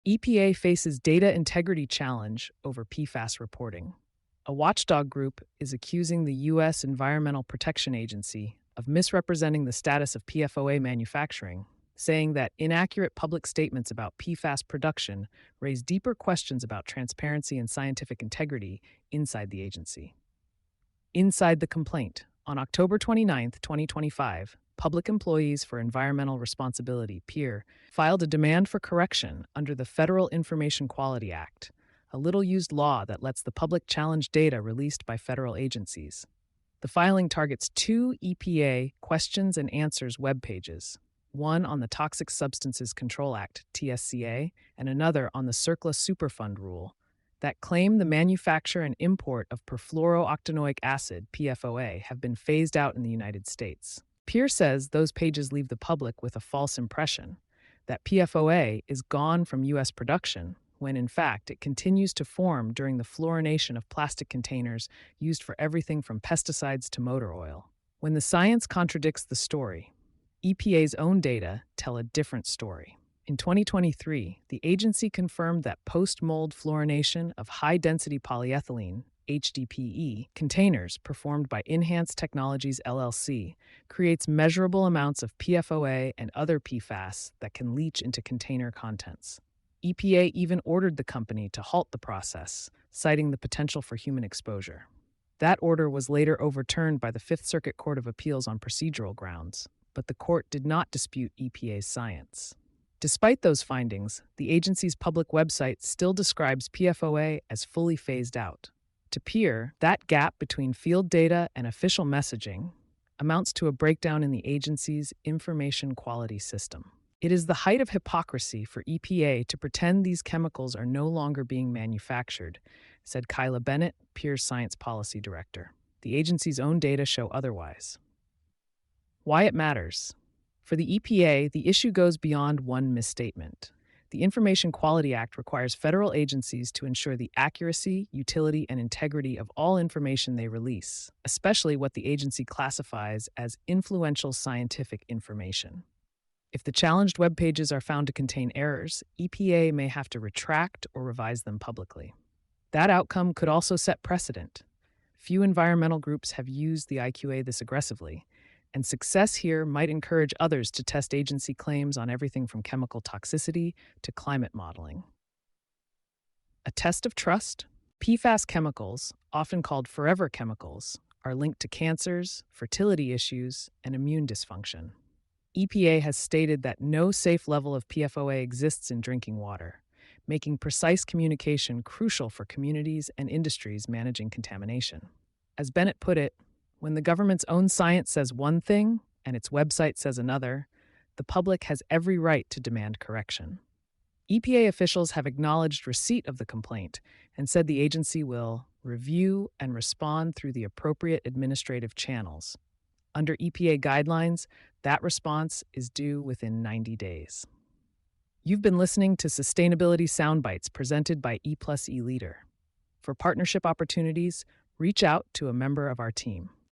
EPA faces data integrity challenge over PFAS reporting. A watchdog group is accusing the U.S. Environmental Protection Agency of misrepresenting the status of PFOA manufacturing, saying that inaccurate public statements about PFAS production raise deeper questions about transparency and scientific integrity inside the agency. Inside the complaint, on October 29, 2025, Public Employees for Environmental Responsibility, PEER, filed a demand for correction under the Federal Information Quality Act, a little-used law that lets the public challenge data released by federal agencies. The filing targets two EPA questions and answers web pages, one on the Toxic Substances Control Act, TSCA, and another on the CERCLA Superfund rule, that claim the manufacture and import of perfluorooctanoic acid, PFOA, have been phased out in the United States. PEER says those pages leave the public with a false impression that PFOA is gone from U.S. production, when in fact it continues to form during the fluorination of plastic containers used for everything from pesticides to motor oil. When the science contradicts the story, EPA's own data tell a different story. In 2023, the agency confirmed that post-mold fluorination of high-density polyethylene, HDPE, containers performed by Enhanced Technologies LLC creates measurable amounts of PFOA and other PFAS that can leach into container contents. EPA even ordered the company to halt the process, citing the potential for human exposure. That order was later overturned by the Fifth Circuit Court of Appeals on procedural grounds, but the court did not dispute EPA's science. Despite those findings, the agency's public website still describes PFOA as fully phased out. To PEER, that gap between field data and official messaging amounts to a breakdown in the agency's information quality system. It is the height of hypocrisy for EPA to pretend these chemicals are no longer being manufactured, said Kyla Bennett, PEER's Science Policy Director. The agency's own data show otherwise. Why it matters. For the EPA, the issue goes beyond one misstatement. The Information Quality Act requires federal agencies to ensure the accuracy, utility, and integrity of all information they release, especially what the agency classifies as influential scientific information. If the challenged web pages are found to contain errors, EPA may have to retract or revise them publicly. That outcome could also set precedent. Few environmental groups have used the IQA this aggressively, and success here might encourage others to test agency claims on everything from chemical toxicity to climate modeling. A test of trust? PFAS chemicals, often called forever chemicals, are linked to cancers, fertility issues, and immune dysfunction. EPA has stated that no safe level of PFOA exists in drinking water, making precise communication crucial for communities and industries managing contamination. As Bennett put it, when the government's own science says one thing and its website says another, the public has every right to demand correction. EPA officials have acknowledged receipt of the complaint and said the agency will review and respond through the appropriate administrative channels. Under EPA guidelines, that response is due within 90 days. You've been listening to Sustainability Soundbites presented by E+E Leader. For partnership opportunities, reach out to a member of our team.